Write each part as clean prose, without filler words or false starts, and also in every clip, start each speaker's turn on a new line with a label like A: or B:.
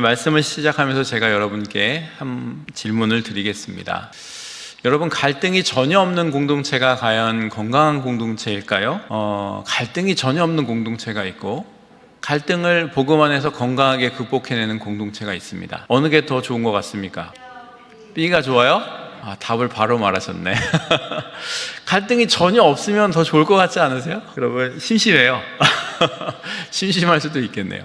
A: 말씀을 시작하면서 제가 여러분께 한 질문을 드리겠습니다. 여러분, 갈등이 전혀 없는 공동체가 과연 건강한 공동체일까요? 갈등이 전혀 없는 공동체가 있고 갈등을 복음 안에서 건강하게 극복해내는 공동체가 있습니다. 어느 게 더 좋은 것 같습니까? B가 좋아요? 답을 바로 말하셨네. 갈등이 전혀 없으면 더 좋을 것 같지 않으세요? 여러분, 심심해요. 심심할 수도 있겠네요.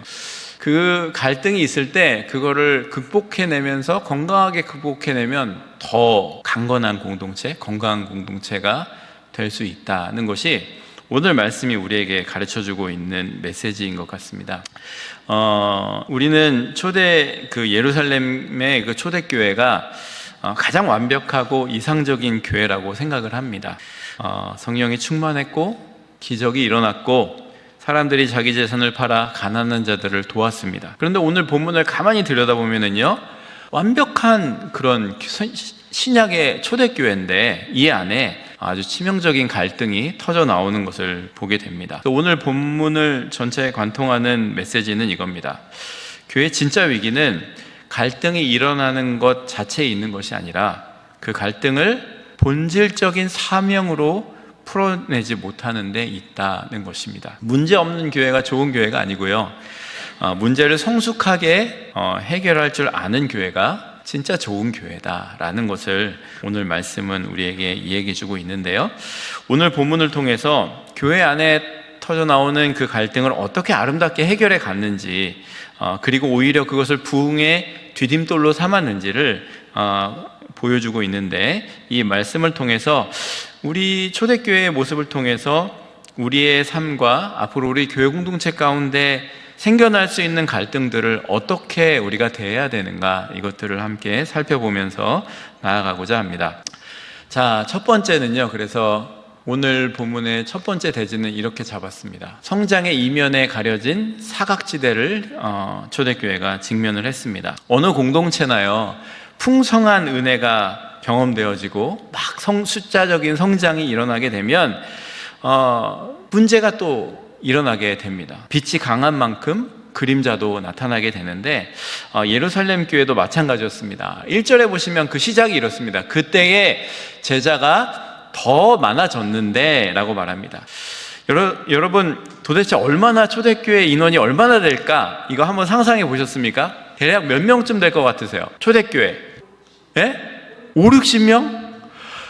A: 그 갈등이 있을 때 그거를 극복해내면서 건강하게 극복해내면 더 강건한 공동체, 건강한 공동체가 될 수 있다는 것이 오늘 말씀이 우리에게 가르쳐주고 있는 메시지인 것 같습니다. 우리는 예루살렘의 그 초대교회가 가장 완벽하고 이상적인 교회라고 생각을 합니다. 성령이 충만했고 기적이 일어났고 사람들이 자기 재산을 팔아 가난한 자들을 도왔습니다. 그런데 오늘 본문을 가만히 들여다보면요, 완벽한 그런 신약의 초대교회인데 이 안에 아주 치명적인 갈등이 터져 나오는 것을 보게 됩니다. 오늘 본문을 전체에 관통하는 메시지는 이겁니다. 교회의 진짜 위기는 갈등이 일어나는 것 자체에 있는 것이 아니라 그 갈등을 본질적인 사명으로 풀어내지 못하는 데 있다는 것입니다. 문제 없는 교회가 좋은 교회가 아니고요, 문제를 성숙하게 해결할 줄 아는 교회가 진짜 좋은 교회다라는 것을 오늘 말씀은 우리에게 이야기해주고 있는데요, 오늘 본문을 통해서 교회 안에 터져 나오는 그 갈등을 어떻게 아름답게 해결해 갔는지, 그리고 오히려 그것을 부흥의 디딤돌로 삼았는지를 보여주고 있는데, 이 말씀을 통해서 우리 초대교회의 모습을 통해서 우리의 삶과 앞으로 우리 교회 공동체 가운데 생겨날 수 있는 갈등들을 어떻게 우리가 대해야 되는가, 이것들을 함께 살펴보면서 나아가고자 합니다. 자, 첫 번째는요, 그래서 오늘 본문의 첫 번째 대지는 이렇게 잡았습니다. 성장의 이면에 가려진 사각지대를 초대교회가 직면을 했습니다. 어느 공동체나요, 풍성한 은혜가 경험되어지고 막 숫자적인 성장이 일어나게 되면 문제가 또 일어나게 됩니다. 빛이 강한 만큼 그림자도 나타나게 되는데, 예루살렘 교회도 마찬가지였습니다. 1절에 보시면 그 시작이 이렇습니다. 그때의 제자가 더 많아졌는데 라고 말합니다. 여러분, 도대체 얼마나 초대교회 인원이 얼마나 될까? 이거 한번 상상해 보셨습니까? 대략 몇 명쯤 될 것 같으세요? 초대교회 5, 60명?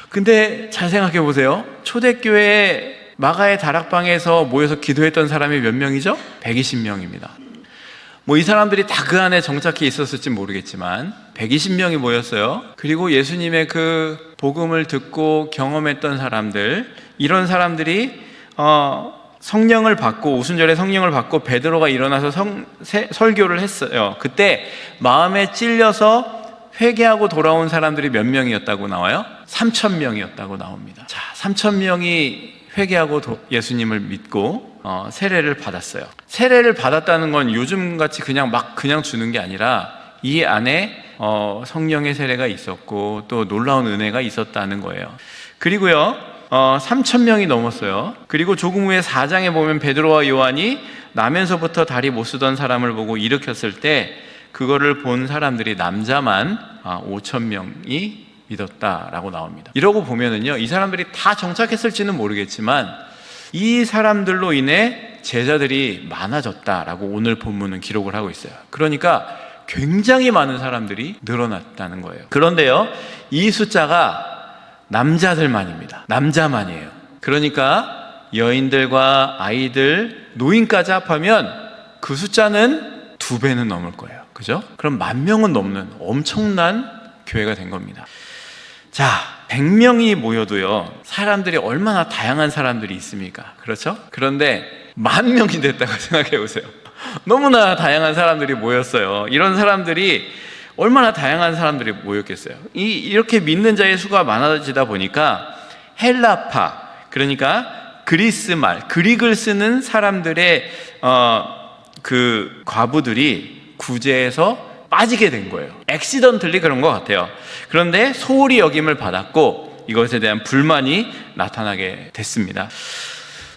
A: 근데 잘 생각해 보세요. 초대교회 마가의 다락방에서 모여서 기도했던 사람이 몇 명이죠? 120명입니다. 이 사람들이 다 그 안에 정착해 있었을지 모르겠지만 120명이 모였어요. 그리고 예수님의 그 복음을 듣고 경험했던 사람들, 이런 사람들이 성령을 받고, 오순절에 성령을 받고 베드로가 일어나서 설교를 했어요. 그때 마음에 찔려서 회개하고 돌아온 사람들이 몇 명이었다고 나와요? 3,000명이었다고 나옵니다. 자, 3,000명이 회개하고 예수님을 믿고 세례를 받았어요. 세례를 받았다는 건 요즘같이 그냥 주는 게 아니라 이 안에 성령의 세례가 있었고 또 놀라운 은혜가 있었다는 거예요. 그리고요, 3,000명이 넘었어요. 그리고 조금 후에 4장에 보면 베드로와 요한이 나면서부터 다리 못 쓰던 사람을 보고 일으켰을 때 그거를 본 사람들이 남자만 5,000명이 믿었다라고 나옵니다. 이러고 보면은요, 이 사람들이 다 정착했을지는 모르겠지만 이 사람들로 인해 제자들이 많아졌다라고 오늘 본문은 기록을 하고 있어요. 그러니까 굉장히 많은 사람들이 늘어났다는 거예요. 그런데요, 이 숫자가 남자들만입니다. 남자만이에요. 그러니까 여인들과 아이들, 노인까지 합하면 그 숫자는 2배는 넘을 거예요. 그죠? 그럼 10,000명은 넘는 엄청난 교회가 된 겁니다. 자, 100명이 모여도요, 사람들이 얼마나 다양한 사람들이 있습니까? 그렇죠? 그런데 10,000명이 됐다고 생각해 보세요. 너무나 다양한 사람들이 모였어요. 이런 사람들이 얼마나 다양한 사람들이 모였겠어요. 이렇게 믿는 자의 수가 많아지다 보니까 헬라파, 그러니까 그리스 말, 그릭을 쓰는 사람들의 그 과부들이 구제에서 빠지게 된 거예요. 액시던틀리 그런 것 같아요. 그런데 소홀히 여김을 받았고 이것에 대한 불만이 나타나게 됐습니다.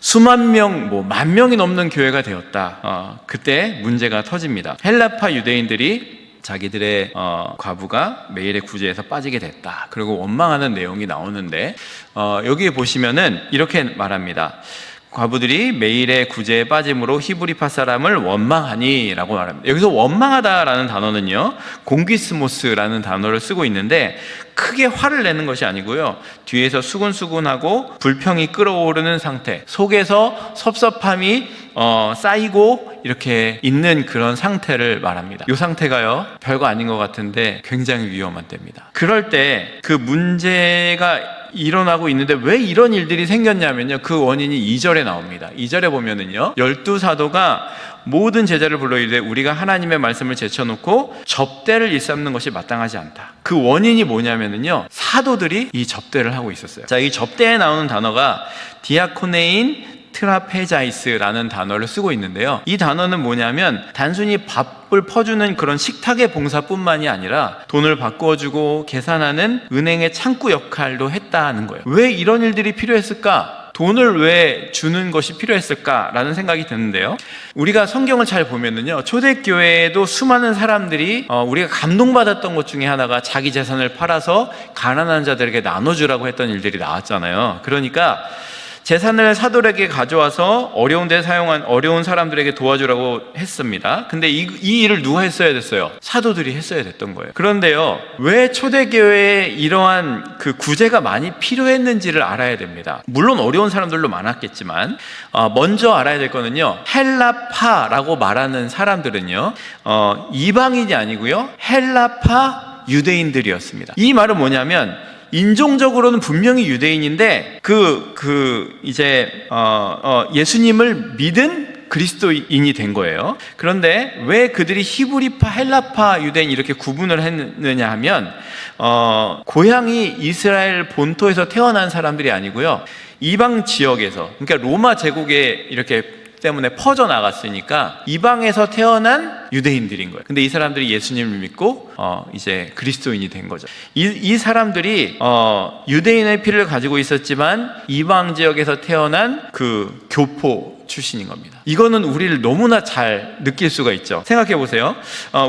A: 수만 명, 10,000명이 넘는 교회가 되었다. 그때 문제가 터집니다. 헬라파 유대인들이 자기들의 과부가 매일의 구제에서 빠지게 됐다. 그리고 원망하는 내용이 나오는데 여기에 보시면은 이렇게 말합니다. 과부들이 매일의 구제에 빠짐으로 히브리파 사람을 원망하니 라고 말합니다. 여기서 원망하다라는 단어는요, 공기스모스라는 단어를 쓰고 있는데 크게 화를 내는 것이 아니고요, 뒤에서 수군수군하고 불평이 끓어오르는 상태, 속에서 섭섭함이 쌓이고 이렇게 있는 그런 상태를 말합니다. 이 상태가요, 별거 아닌 것 같은데 굉장히 위험한 때입니다. 그럴 때 그 문제가 일어나고 있는데 왜 이런 일들이 생겼냐면요, 그 원인이 2절에 나옵니다. 2절에 보면은요, 12사도가 모든 제자를 불러 이르되 우리가 하나님의 말씀을 제쳐놓고 접대를 일삼는 것이 마땅하지 않다. 그 원인이 뭐냐면은요, 사도들이 이 접대를 하고 있었어요. 자, 이 접대에 나오는 단어가 디아코네인 트라페자이스라는 단어를 쓰고 있는데요, 이 단어는 뭐냐면 단순히 밥을 퍼주는 그런 식탁의 봉사뿐만이 아니라 돈을 바꿔주고 계산하는 은행의 창구 역할도 했다는 거예요. 왜 이런 일들이 필요했을까? 돈을 왜 주는 것이 필요했을까라는 생각이 드는데요, 우리가 성경을 잘 보면은요, 초대교회에도 수많은 사람들이 우리가 감동받았던 것 중에 하나가 자기 재산을 팔아서 가난한 자들에게 나눠주라고 했던 일들이 나왔잖아요. 그러니까 재산을 사도에게 가져와서 어려운 데 사용한 어려운 사람들에게 도와주라고 했습니다. 근데 이 일을 누가 했어야 됐어요? 사도들이 했어야 됐던 거예요. 그런데요, 왜 초대교회에 이러한 그 구제가 많이 필요했는지를 알아야 됩니다. 물론 어려운 사람들도 많았겠지만 먼저 알아야 될 거는요, 헬라파라고 말하는 사람들은요, 이방인이 아니고요, 헬라파 유대인들이었습니다. 이 말은 뭐냐면 인종적으로는 분명히 유대인인데 예수님을 믿은 그리스도인이 된 거예요. 그런데 왜 그들이 히브리파, 헬라파 유대인 이렇게 구분을 했느냐 하면 고향이 이스라엘 본토에서 태어난 사람들이 아니고요, 이방 지역에서, 그러니까 로마 제국에 이렇게 때문에 퍼져나갔으니까 이방에서 태어난 유대인들인 거예요. 근데 이 사람들이 예수님을 믿고 이제 그리스도인이 된 거죠. 이 사람들이 유대인의 피를 가지고 있었지만 이방 지역에서 태어난 그 교포 출신인 겁니다. 이거는 우리를 너무나 잘 느낄 수가 있죠. 생각해 보세요.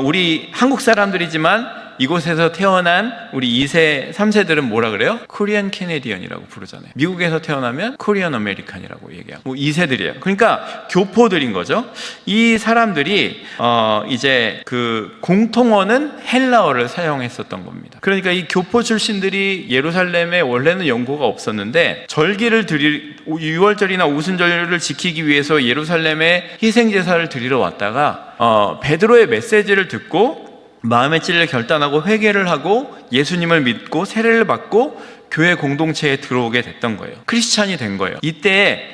A: 우리 한국 사람들이지만 이곳에서 태어난 우리 2세, 3세들은 뭐라 그래요? 코리안 캐네디언이라고 부르잖아요. 미국에서 태어나면 코리안 아메리칸이라고 얘기하고 2세들이에요. 그러니까 교포들인 거죠. 이 사람들이 이제 그 공통어는 헬라어를 사용했었던 겁니다. 그러니까 이 교포 출신들이 예루살렘에 원래는 연고가 없었는데 절기를 유월절이나 오순절을 지키기 위해서 예루살렘에 희생제사를 드리러 왔다가 베드로의 메시지를 듣고 마음의 찔을 결단하고 회개를 하고 예수님을 믿고 세례를 받고 교회 공동체에 들어오게 됐던 거예요. 크리스찬이 된 거예요. 이때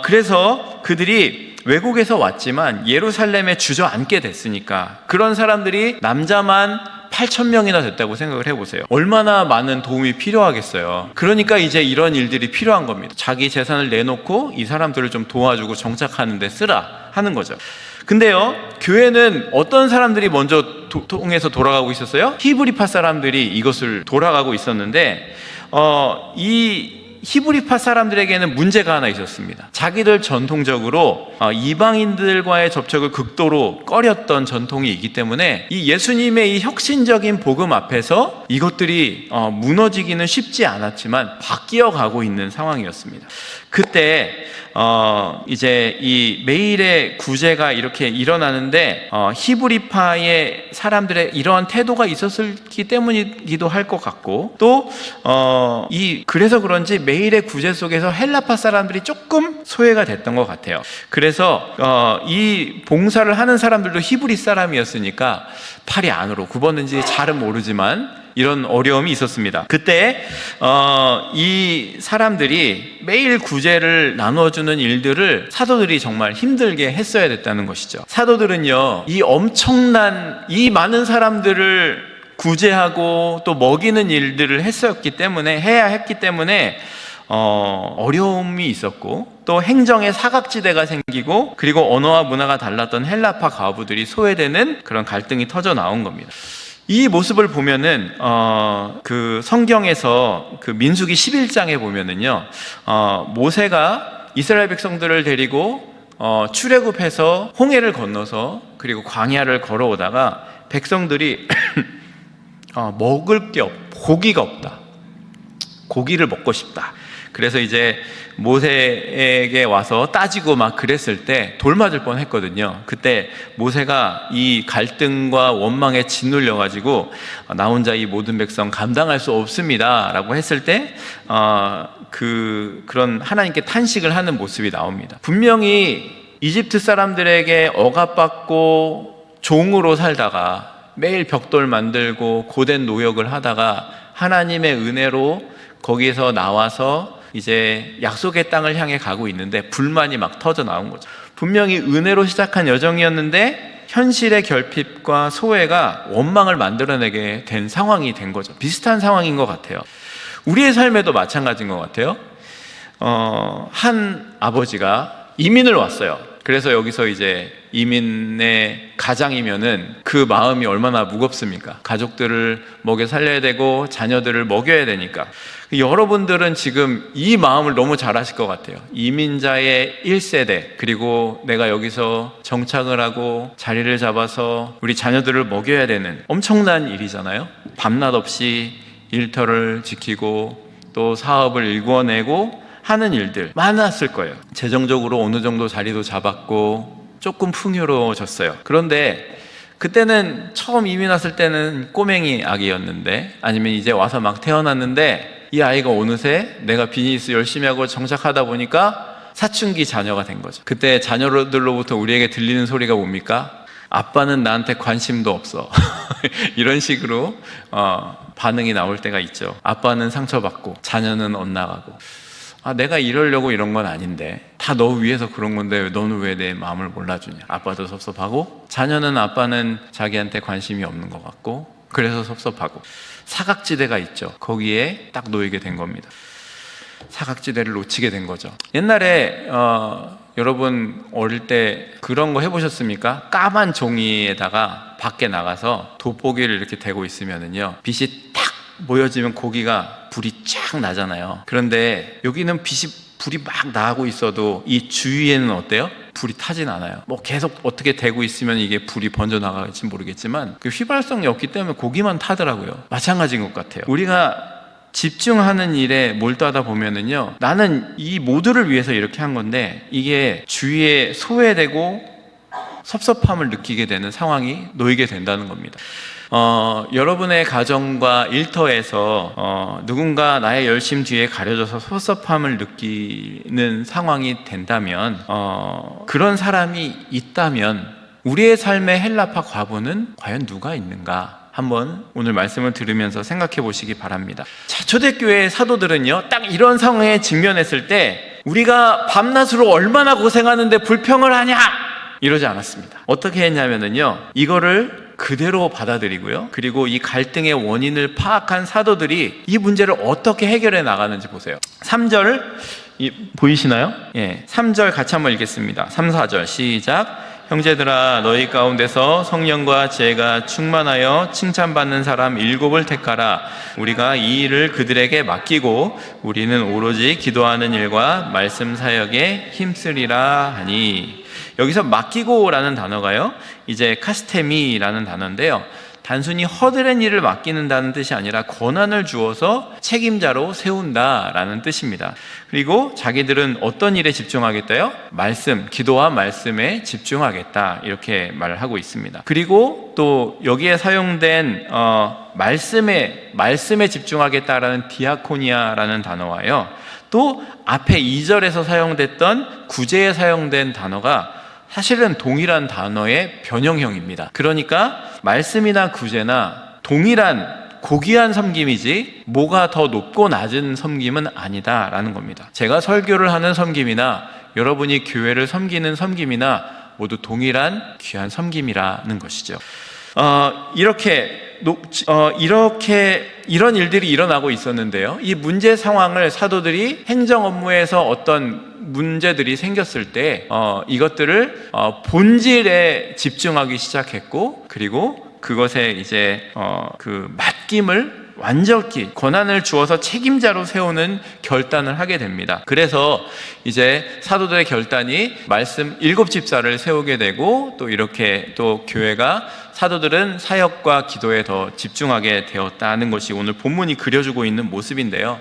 A: 그래서 그들이 외국에서 왔지만 예루살렘에 주저앉게 됐으니까 그런 사람들이 남자만 8,000명이나 됐다고 생각을 해보세요. 얼마나 많은 도움이 필요하겠어요. 그러니까 이제 이런 일들이 필요한 겁니다. 자기 재산을 내놓고 이 사람들을 좀 도와주고 정착하는 데 쓰라 하는 거죠. 근데요, 교회는 어떤 사람들이 먼저 통해서 돌아가고 있었어요? 히브리파 사람들이 이것을 돌아가고 있었는데 이 히브리파 사람들에게는 문제가 하나 있었습니다. 자기들 전통적으로 이방인들과의 접촉을 극도로 꺼렸던 전통이 있기 때문에 이 예수님의 이 혁신적인 복음 앞에서 이것들이 무너지기는 쉽지 않았지만 바뀌어 가고 있는 상황이었습니다. 그때 이제 이 매일의 구제가 이렇게 일어나는데 히브리파의 사람들의 이러한 태도가 있었기 때문이기도 할 것 같고 또 그래서 그런지 매일의 구제 속에서 헬라파 사람들이 조금 소외가 됐던 것 같아요. 그래서 이 봉사를 하는 사람들도 히브리 사람이었으니까 팔이 안으로 굽었는지 잘은 모르지만 이런 어려움이 있었습니다. 그때 이 사람들이 매일 구제를 나눠주는 일들을 사도들이 정말 힘들게 했어야 됐다는 것이죠. 사도들은요, 이 많은 사람들을 구제하고 또 먹이는 일들을 해야 했기 때문에 어려움이 있었고 또 행정의 사각지대가 생기고 그리고 언어와 문화가 달랐던 헬라파 과부들이 소외되는 그런 갈등이 터져 나온 겁니다. 이 모습을 보면은 그 성경에서 그 민수기 11장에 보면은요, 모세가 이스라엘 백성들을 데리고 출애굽해서 홍해를 건너서 그리고 광야를 걸어오다가 백성들이 먹을 게 고기가 없다. 고기를 먹고 싶다. 그래서 이제 모세에게 와서 따지고 막 그랬을 때 돌 맞을 뻔했거든요. 그때 모세가 이 갈등과 원망에 짓눌려 가지고 나 혼자 이 모든 백성 감당할 수 없습니다 라고 했을 때 그런 하나님께 탄식을 하는 모습이 나옵니다. 분명히 이집트 사람들에게 억압받고 종으로 살다가 매일 벽돌 만들고 고된 노역을 하다가 하나님의 은혜로 거기에서 나와서 이제 약속의 땅을 향해 가고 있는데 불만이 막 터져 나온 거죠. 분명히 은혜로 시작한 여정이었는데 현실의 결핍과 소외가 원망을 만들어내게 된 상황이 된 거죠. 비슷한 상황인 것 같아요. 우리의 삶에도 마찬가지인 것 같아요. 한 아버지가 이민을 왔어요. 그래서 여기서 이제 이민의 가장이면은 그 마음이 얼마나 무겁습니까? 가족들을 먹여 살려야 되고 자녀들을 먹여야 되니까. 여러분들은 지금 이 마음을 너무 잘 아실 것 같아요. 이민자의 1세대, 그리고 내가 여기서 정착을 하고 자리를 잡아서 우리 자녀들을 먹여야 되는 엄청난 일이잖아요. 밤낮 없이 일터를 지키고 또 사업을 일궈내고 하는 일들 많았을 거예요. 재정적으로 어느 정도 자리도 잡았고 조금 풍요로워졌어요. 그런데 그때는 처음 이민 왔을 때는 꼬맹이 아기였는데, 아니면 이제 와서 막 태어났는데 이 아이가 어느새 내가 비즈니스 열심히 하고 정착하다 보니까 사춘기 자녀가 된 거죠. 그때 자녀들로부터 우리에게 들리는 소리가 뭡니까? 아빠는 나한테 관심도 없어. 이런 식으로 반응이 나올 때가 있죠. 아빠는 상처받고 자녀는 엇나가고, 내가 이러려고 이런 건 아닌데, 다 너 위해서 그런 건데 너는 왜 내 마음을 몰라주냐. 아빠도 섭섭하고, 자녀는 아빠는 자기한테 관심이 없는 것 같고, 그래서 섭섭하고, 사각지대가 있죠. 거기에 딱 놓이게 된 겁니다. 사각지대를 놓치게 된 거죠. 옛날에 여러분 어릴 때 그런 거 해보셨습니까? 까만 종이에다가 밖에 나가서 돋보기를 이렇게 대고 있으면은요, 빛이 탁 모여지면 고기가 불이 쫙 나잖아요. 그런데 여기는 불이 막 나고 있어도 이 주위에는 어때요? 불이 타진 않아요. 뭐 계속 어떻게 대고 있으면 이게 불이 번져 나갈지 모르겠지만 그 휘발성이 없기 때문에 고기만 타더라고요. 마찬가지인 것 같아요. 우리가 집중하는 일에 몰두하다 보면은요, 나는 이 모두를 위해서 이렇게 한 건데 이게 주위에 소외되고 섭섭함을 느끼게 되는 상황이 놓이게 된다는 겁니다. 여러분의 가정과 일터에서 누군가 나의 열심 뒤에 가려져서 섭섭함을 느끼는 상황이 된다면, 그런 사람이 있다면 우리의 삶의 헬라파 과부는 과연 누가 있는가? 한번 오늘 말씀을 들으면서 생각해 보시기 바랍니다. 자, 초대교회의 사도들은요, 딱 이런 상황에 직면했을 때 우리가 밤낮으로 얼마나 고생하는데 불평을 하냐? 이러지 않았습니다. 어떻게 했냐면요, 이거를 그대로 받아들이고요, 그리고 이 갈등의 원인을 파악한 사도들이 이 문제를 어떻게 해결해 나가는지 보세요. 3절 보이시나요? 3절 같이 한번 읽겠습니다. 3, 4절 시작. 형제들아, 너희 가운데서 성령과 지혜가 충만하여 칭찬받는 사람 7을 택하라. 우리가 이 일을 그들에게 맡기고 우리는 오로지 기도하는 일과 말씀 사역에 힘쓰리라 하니. 여기서 맡기고라는 단어가요, 이제 카스테미라는 단어인데요, 단순히 허드렛 일을 맡기는다는 뜻이 아니라 권한을 주어서 책임자로 세운다라는 뜻입니다. 그리고 자기들은 어떤 일에 집중하겠다요? 말씀, 기도와 말씀에 집중하겠다, 이렇게 말을 하고 있습니다. 그리고 또 여기에 사용된 말씀에 집중하겠다라는 디아코니아라는 단어와요, 또 앞에 2절에서 사용됐던 구제에 사용된 단어가 사실은 동일한 단어의 변형형입니다. 그러니까 말씀이나 구제나 동일한 고귀한 섬김이지 뭐가 더 높고 낮은 섬김은 아니다라는 겁니다. 제가 설교를 하는 섬김이나 여러분이 교회를 섬기는 섬김이나 모두 동일한 귀한 섬김이라는 것이죠. 이런 일들이 일어나고 있었는데요, 이 문제 상황을 사도들이 행정 업무에서 어떤 문제들이 생겼을 때 이것들을 본질에 집중하기 시작했고, 그리고 그것에 이제 그 맡김을 완전히 권한을 주어서 책임자로 세우는 결단을 하게 됩니다. 그래서 이제 사도들의 결단이 말씀 7집사를 세우게 되고, 또 이렇게 또 교회가, 사도들은 사역과 기도에 더 집중하게 되었다는 것이 오늘 본문이 그려주고 있는 모습인데요.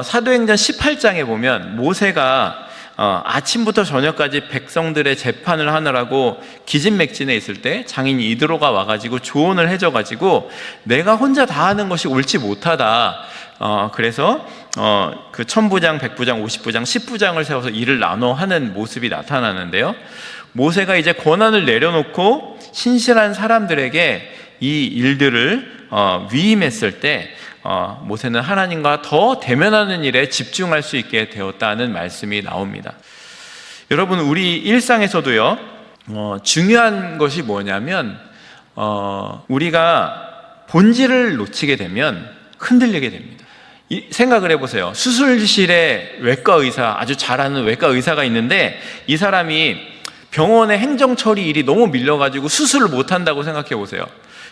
A: 사도행전 18장에 보면 모세가 아침부터 저녁까지 백성들의 재판을 하느라고 기진맥진해 있을 때 장인 이드로가 와가지고 조언을 해줘가지고 내가 혼자 다 하는 것이 옳지 못하다. 그래서 그 1000부장, 100부장, 50부장, 10부장을 세워서 일을 나눠 하는 모습이 나타나는데요. 모세가 이제 권한을 내려놓고 신실한 사람들에게 이 일들을 위임했을 때 모세는 하나님과 더 대면하는 일에 집중할 수 있게 되었다는 말씀이 나옵니다. 여러분, 우리 일상에서도요, 중요한 것이 뭐냐면 우리가 본질을 놓치게 되면 흔들리게 됩니다. 생각을 해보세요. 수술실에 외과 의사, 아주 잘하는 외과 의사가 있는데 이 사람이 병원의 행정처리 일이 너무 밀려가지고 수술을 못한다고 생각해 보세요.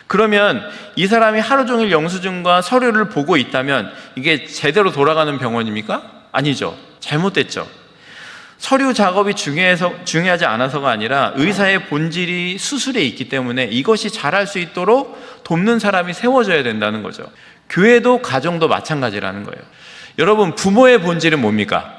A: 그러면 이 사람이 하루 종일 영수증과 서류를 보고 있다면 이게 제대로 돌아가는 병원입니까? 아니죠. 잘못됐죠. 서류 작업이 중요하지 않아서가 아니라 의사의 본질이 수술에 있기 때문에 이것이 잘할 수 있도록 돕는 사람이 세워져야 된다는 거죠. 교회도 가정도 마찬가지라는 거예요. 여러분, 부모의 본질은 뭡니까?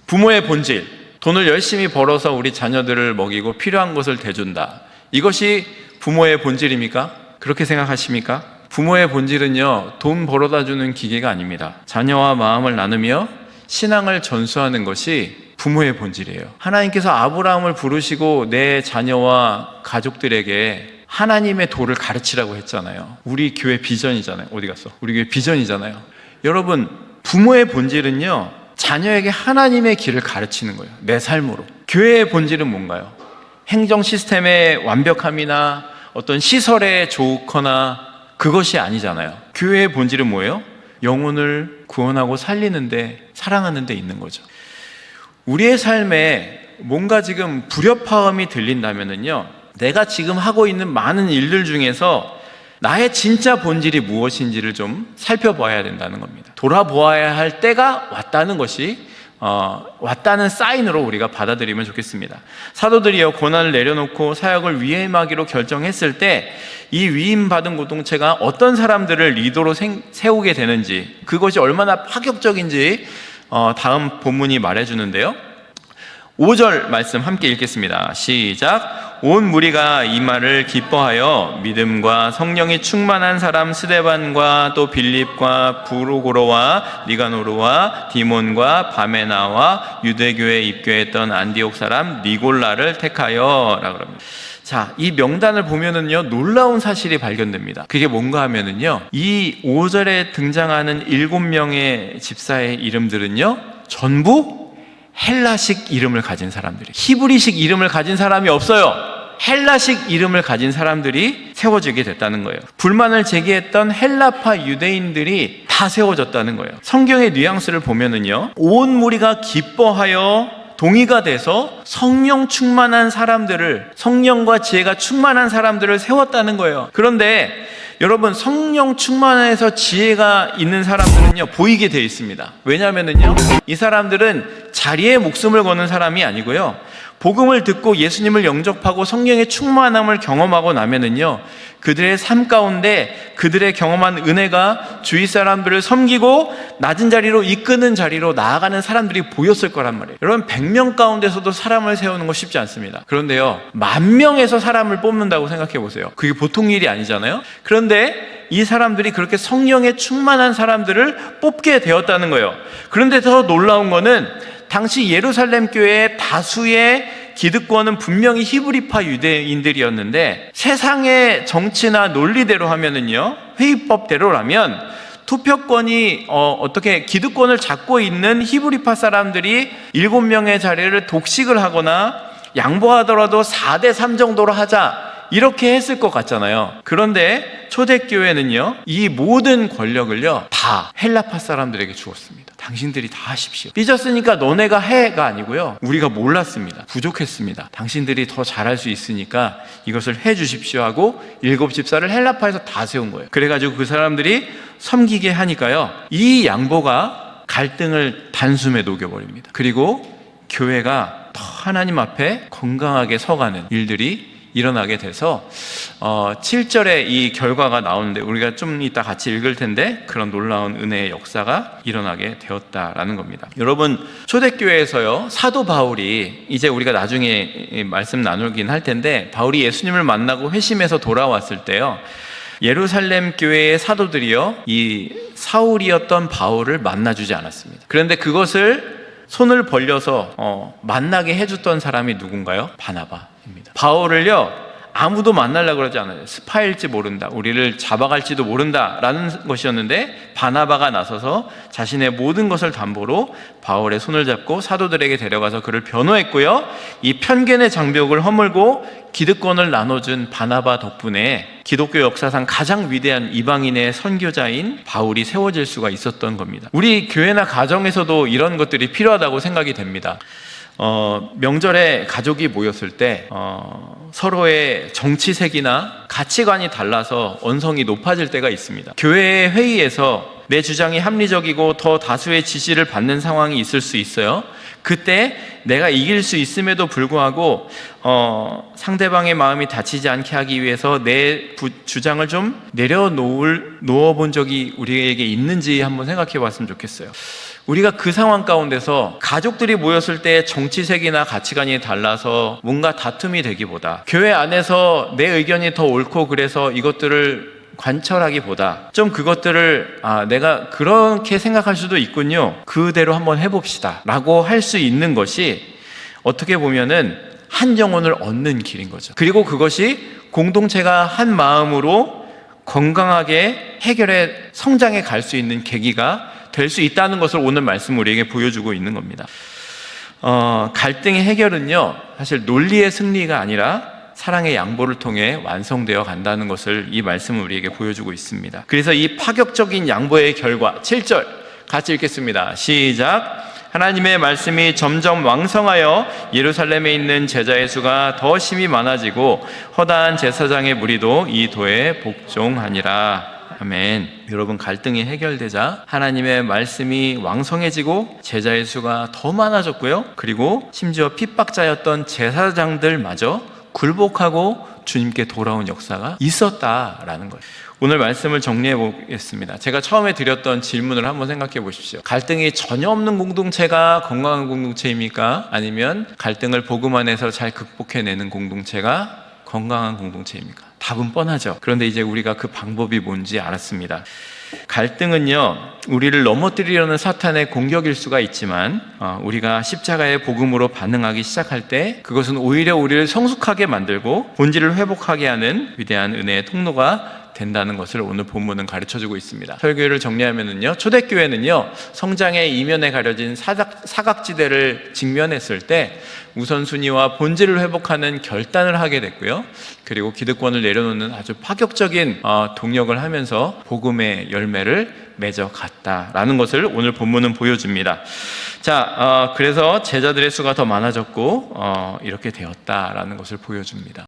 A: 부모의 본질, 돈을 열심히 벌어서 우리 자녀들을 먹이고 필요한 것을 대준다. 이것이 부모의 본질입니까? 그렇게 생각하십니까? 부모의 본질은요, 돈 벌어다 주는 기계가 아닙니다. 자녀와 마음을 나누며 신앙을 전수하는 것이 부모의 본질이에요. 하나님께서 아브라함을 부르시고 내 자녀와 가족들에게 하나님의 도를 가르치라고 했잖아요. 우리 교회 비전이잖아요. 어디 갔어? 우리 교회 비전이잖아요. 여러분, 부모의 본질은요, 자녀에게 하나님의 길을 가르치는 거예요. 내 삶으로. 교회의 본질은 뭔가요? 행정 시스템의 완벽함이나 어떤 시설에 좋거나 그것이 아니잖아요. 교회의 본질은 뭐예요? 영혼을 구원하고 살리는데, 사랑하는 데 있는 거죠. 우리의 삶에 뭔가 지금 불협화음이 들린다면요, 내가 지금 하고 있는 많은 일들 중에서 나의 진짜 본질이 무엇인지를 좀 살펴봐야 된다는 겁니다. 돌아보아야 할 때가 왔다는 것이 왔다는 사인으로 우리가 받아들이면 좋겠습니다. 사도들이요, 고난을 내려놓고 사역을 위임하기로 결정했을 때 이 위임받은 공동체가 어떤 사람들을 리더로 세우게 되는지, 그것이 얼마나 파격적인지 다음 본문이 말해주는데요. 5절 말씀 함께 읽겠습니다. 시작. 온 무리가 이 말을 기뻐하여 믿음과 성령이 충만한 사람 스데반과 또 빌립과 부르고로와 니가노르와 디몬과 바메나와 유대교에 입교했던 안디옥 사람 니골라를 택하여 라고 합니다. 자, 이 명단을 보면은요, 놀라운 사실이 발견됩니다. 그게 뭔가 하면은요, 이 5절에 등장하는 7명의 집사의 이름들은요, 전부 헬라식 이름을 가진 사람들이, 히브리식 이름을 가진 사람이 없어요. 헬라식 이름을 가진 사람들이 세워지게 됐다는 거예요. 불만을 제기했던 헬라파 유대인들이 다 세워졌다는 거예요. 성경의 뉘앙스를 보면은요, 온 무리가 기뻐하여 동의가 돼서 성령 충만한 사람들을, 성령과 지혜가 충만한 사람들을 세웠다는 거예요. 그런데 여러분, 성령 충만해서 지혜가 있는 사람들은요, 보이게 되어 있습니다. 왜냐하면은요, 이 사람들은 자리에 목숨을 거는 사람이 아니고요, 복음을 듣고 예수님을 영접하고 성령의 충만함을 경험하고 나면은요, 그들의 삶 가운데 그들의 경험한 은혜가 주위 사람들을 섬기고 낮은 자리로 이끄는 자리로 나아가는 사람들이 보였을 거란 말이에요. 여러분, 100명 가운데서도 사람을 세우는 거 쉽지 않습니다. 그런데요, 10,000명에서 사람을 뽑는다고 생각해 보세요. 그게 보통 일이 아니잖아요. 그런데 이 사람들이 그렇게 성령에 충만한 사람들을 뽑게 되었다는 거예요. 그런데 더 놀라운 거는 당시 예루살렘 교회의 다수의 기득권은 분명히 히브리파 유대인들이었는데, 세상의 정치나 논리대로 하면은요, 회의법대로라면 투표권이 어떻게 기득권을 잡고 있는 히브리파 사람들이 7명의 자리를 독식을 하거나 양보하더라도 4대3 정도로 하자, 이렇게 했을 것 같잖아요. 그런데 초대교회는요, 이 모든 권력을요, 다 헬라파 사람들에게 주었습니다. 당신들이 다 하십시오. 삐졌으니까 너네가 해가 아니고요, 우리가 몰랐습니다. 부족했습니다. 당신들이 더 잘할 수 있으니까 이것을 해 주십시오 하고 7집사를 헬라파에서 다 세운 거예요. 그래가지고 그 사람들이 섬기게 하니까요, 이 양보가 갈등을 단숨에 녹여버립니다. 그리고 교회가 더 하나님 앞에 건강하게 서가는 일들이 일어나게 돼서 7절에 이 결과가 나오는데, 우리가 좀 이따 같이 읽을 텐데, 그런 놀라운 은혜의 역사가 일어나게 되었다라는 겁니다. 여러분, 초대교회에서요, 사도 바울이, 이제 우리가 나중에 말씀 나누긴 할 텐데, 바울이 예수님을 만나고 회심해서 돌아왔을 때요, 예루살렘 교회의 사도들이요, 이 사울이었던 바울을 만나주지 않았습니다. 그런데 그것을 손을 벌려서 만나게 해줬던 사람이 누군가요? 바나바입니다. 바울을요, 아무도 만나려고 그러지 않아요. 스파일지 모른다, 우리를 잡아갈지도 모른다 라는 것이었는데, 바나바가 나서서 자신의 모든 것을 담보로 바울의 손을 잡고 사도들에게 데려가서 그를 변호했고요, 이 편견의 장벽을 허물고 기득권을 나눠준 바나바 덕분에 기독교 역사상 가장 위대한 이방인의 선교자인 바울이 세워질 수가 있었던 겁니다. 우리 교회나 가정에서도 이런 것들이 필요하다고 생각이 됩니다. 명절에 가족이 모였을 때 서로의 정치색이나 가치관이 달라서 언성이 높아질 때가 있습니다. 교회의 회의에서 내 주장이 합리적이고 더 다수의 지지를 받는 상황이 있을 수 있어요. 그때 내가 이길 수 있음에도 불구하고 상대방의 마음이 다치지 않게 하기 위해서 내 주장을 좀 놓아본 적이 우리에게 있는지 한번 생각해 봤으면 좋겠어요. 우리가 그 상황 가운데서 가족들이 모였을 때 정치색이나 가치관이 달라서 뭔가 다툼이 되기보다, 교회 안에서 내 의견이 더 옳고 그래서 이것들을 관철하기보다 좀 그것들을 내가 그렇게 생각할 수도 있군요, 그대로 한번 해봅시다 라고 할 수 있는 것이 어떻게 보면은 한 영혼을 얻는 길인 거죠. 그리고 그것이 공동체가 한 마음으로 건강하게 해결해 성장해 갈 수 있는 계기가 될 수 있다는 것을 오늘 말씀 우리에게 보여주고 있는 겁니다. 갈등의 해결은요, 사실 논리의 승리가 아니라 사랑의 양보를 통해 완성되어 간다는 것을 이 말씀은 우리에게 보여주고 있습니다. 그래서 이 파격적인 양보의 결과, 7절 같이 읽겠습니다. 시작. 하나님의 말씀이 점점 왕성하여 예루살렘에 있는 제자의 수가 더 심히 많아지고 허다한 제사장의 무리도 이 도에 복종하니라. 아멘. 여러분, 갈등이 해결되자 하나님의 말씀이 왕성해지고 제자의 수가 더 많아졌고요, 그리고 심지어 핍박자였던 제사장들마저 굴복하고 주님께 돌아온 역사가 있었다라는 거예요. 오늘 말씀을 정리해 보겠습니다. 제가 처음에 드렸던 질문을 한번 생각해 보십시오. 갈등이 전혀 없는 공동체가 건강한 공동체입니까? 아니면 갈등을 복음 안에서 잘 극복해내는 공동체가 건강한 공동체입니까? 답은 뻔하죠. 그런데 이제 우리가 그 방법이 뭔지 알았습니다. 갈등은요, 우리를 넘어뜨리려는 사탄의 공격일 수가 있지만 우리가 십자가의 복음으로 반응하기 시작할 때 그것은 오히려 우리를 성숙하게 만들고 본질을 회복하게 하는 위대한 은혜의 통로가 된다는 것을 오늘 본문은 가르쳐주고 있습니다. 설교를 정리하면은요, 초대교회는요, 성장의 이면에 가려진 사각지대를 직면했을 때 우선순위와 본질을 회복하는 결단을 하게 됐고요, 그리고 기득권을 내려놓는 아주 파격적인 동력을 하면서 복음의 열매를 맺어갔다라는 것을 오늘 본문은 보여줍니다. 자, 그래서 제자들의 수가 더 많아졌고 이렇게 되었다라는 것을 보여줍니다.